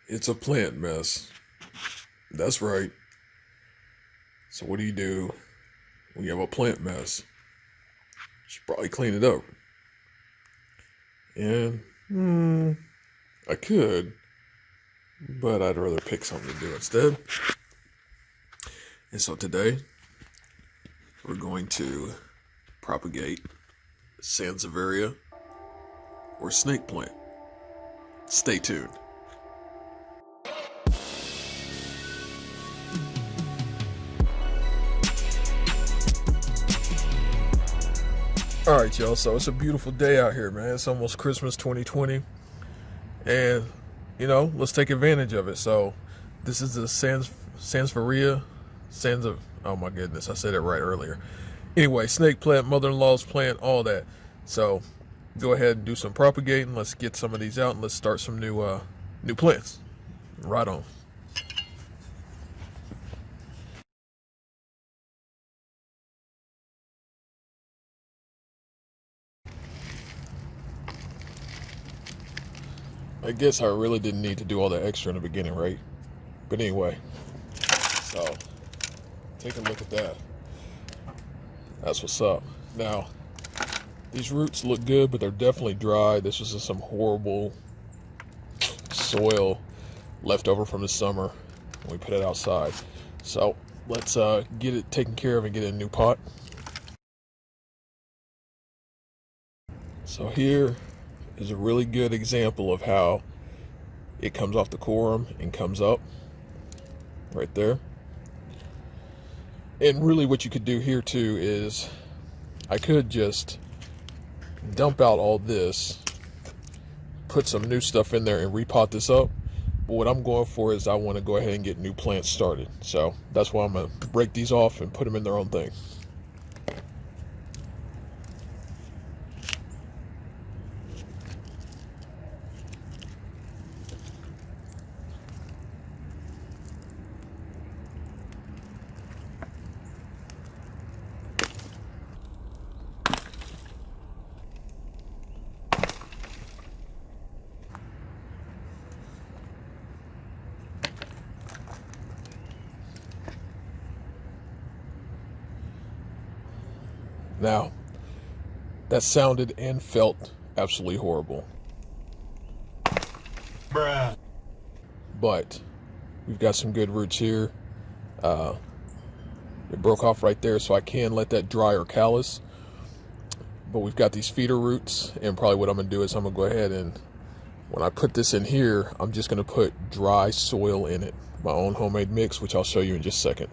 It's a plant mess. That's right. So what do when you have a plant mess? You should probably clean it up. And I could, but I'd rather pick something to do instead. And so today we're going to propagate Sansevieria or snake plant. Stay tuned. All right, y'all. So it's a beautiful day out here, man. It's almost Christmas 2020, and let's take advantage of it. So this is the Sansevieria, oh my goodness, I said it right earlier. Anyway, snake plant, mother-in-law's plant, all that. So go ahead and do some propagating. Let's get some of these out and let's start some new plants. Right on. I guess I really didn't need to do all that extra in the beginning, right? But anyway, so take a look at that. That's what's up. Now, these roots look good, but they're definitely dry. This was just some horrible soil left over from the summer when we put it outside. So let's get it taken care of and get it in a new pot. So here is a really good example of how it comes off the corum and comes up right there. And really what you could do here too is I could just dump out all this, put some new stuff in there and repot this up. But what I'm going for is I want to go ahead and get new plants started. So that's why I'm going to break these off and put them in their own thing. Now, that sounded and felt absolutely horrible. Bruh. But we've got some good roots here. It broke off right there, so I can let that dry or callus. But we've got these feeder roots, and probably what I'm going to do is I'm going to go ahead and when I put this in here, I'm just going to put dry soil in it. My own homemade mix, which I'll show you in just a second.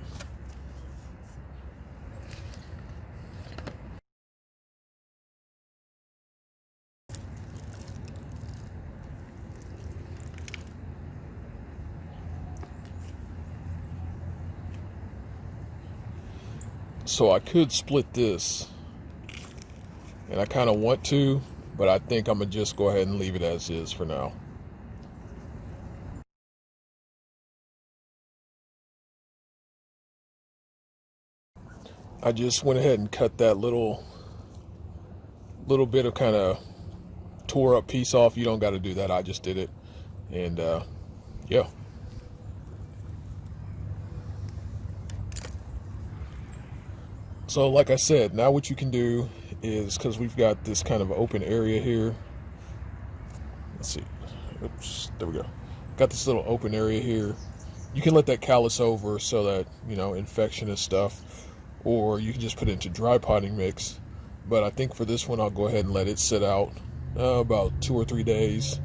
So I could split this, and I kind of want to, but I think I'm going to just go ahead and leave it as is for now. I just went ahead and cut that little bit of kind of tore up piece off. You don't got to do that. I just did it. And yeah. So like I said, now what you can do is, because we've got this kind of open area here. Let's see. Oops, there we go. Got this little open area here. You can let that callus over so that, infection and stuff. Or you can just put it into dry potting mix. But I think for this one, I'll go ahead and let it sit out about 2 or 3 days.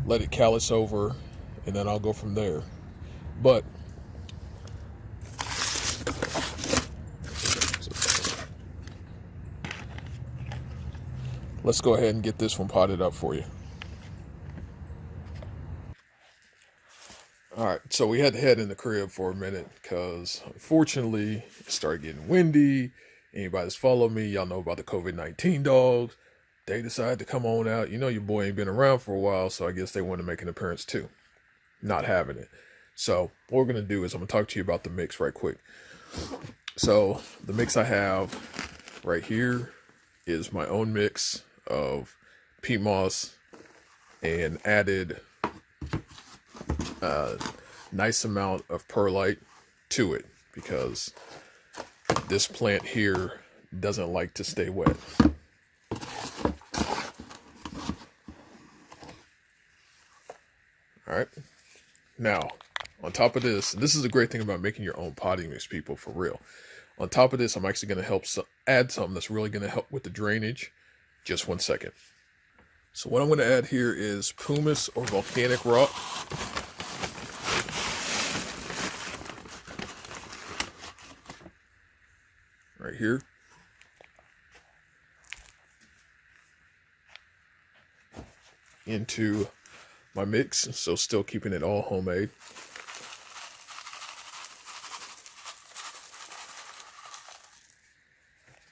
Let it callus over, and then I'll go from there. But let's go ahead and get this one potted up for you. All right, so we had to head in the crib for a minute because unfortunately it started getting windy. Anybody that's followed me, y'all know about the COVID-19 dogs. They decided to come on out. Your boy ain't been around for a while, so I guess they want to make an appearance too. Not having it. So what we're going to do is I'm going to talk to you about the mix right quick. So the mix I have right here is my own mix of peat moss and added a nice amount of perlite to it, because this plant here doesn't like to stay wet. All right. Now, on top of this, this is the great thing about making your own potting mix, people, for real. On top of this, I'm actually going to add something that's really going to help with the drainage. Just 1 second. So what I'm going to add here is pumice or volcanic rock. Right here. Into my mix, so still keeping it all homemade.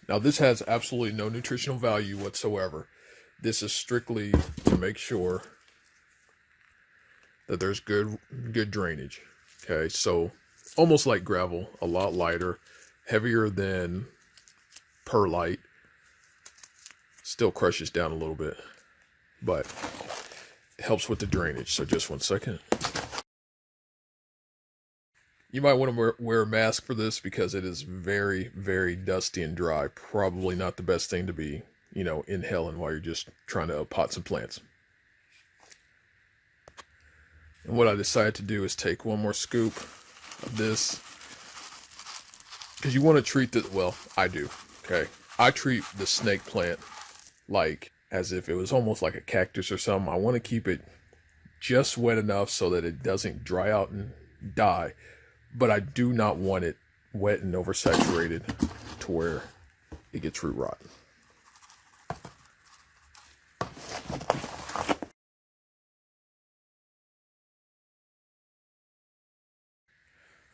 Now this has absolutely no nutritional value whatsoever. This is strictly to make sure that there's good drainage. Okay, so almost like gravel, a lot lighter, heavier than perlite. Still crushes down a little bit, but it helps with the drainage. So just 1 second. You might want to wear a mask for this because it is very, very dusty and dry. Probably not the best thing to be, inhaling while you're just trying to pot some plants. And what I decided to do is take one more scoop of this, because you want to treat the, well, I do, okay? I treat the snake plant like as if it was almost like a cactus or something. I want to keep it just wet enough so that it doesn't dry out and die. But I do not want it wet and oversaturated to where it gets root rot.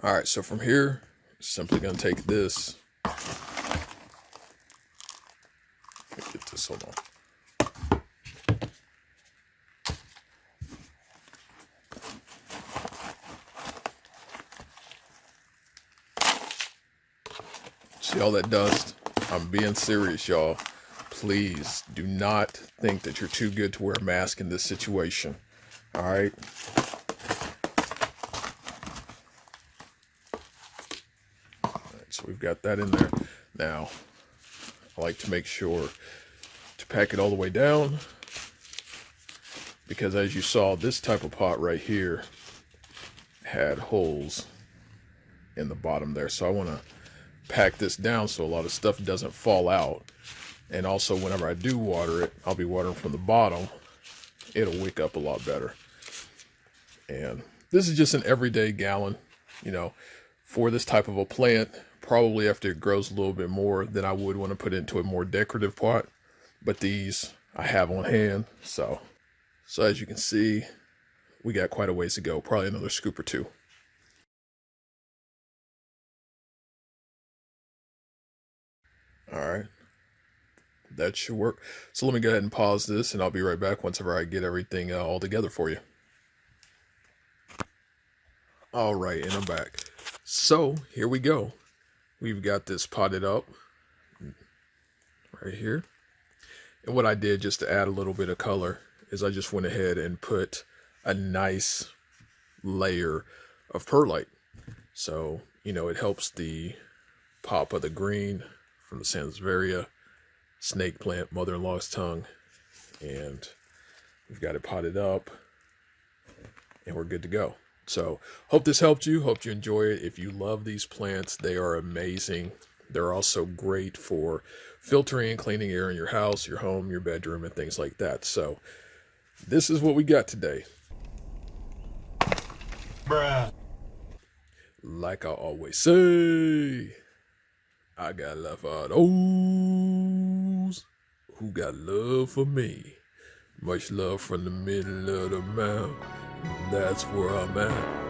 All right, so from here, simply going to take this. Get this, hold on. See all that dust? I'm being serious, y'all. Please do not think that you're too good to wear a mask in this situation. All right? So we've got that in there. Now, I like to make sure to pack it all the way down, because as you saw, this type of pot right here had holes in the bottom there. So I want to pack this down so a lot of stuff doesn't fall out. And also, whenever I do water it, I'll be watering from the bottom. It'll wick up a lot better. And this is just an everyday gallon, for this type of a plant. Probably after it grows a little bit more, then I would want to put it into a more decorative pot. But these I have on hand. So as you can see, we got quite a ways to go. Probably another scoop or two. All right. That should work. So let me go ahead and pause this, and I'll be right back whenever I get everything all together for you. All right, and I'm back. So here we go. We've got this potted up right here. And what I did just to add a little bit of color is I just went ahead and put a nice layer of perlite. So, it helps the pop of the green from the Sansevieria snake plant, mother-in-law's tongue. And we've got it potted up and we're good to go. So hope this helped you. Hope you enjoy it. If you love these plants, they are amazing. They're also great for filtering and cleaning air in your house, your home, your bedroom, and things like that. So this is what we got today. Bruh. Like I always say, I got love for those who got love for me. Much love from the middle of the mountain. That's where I'm at.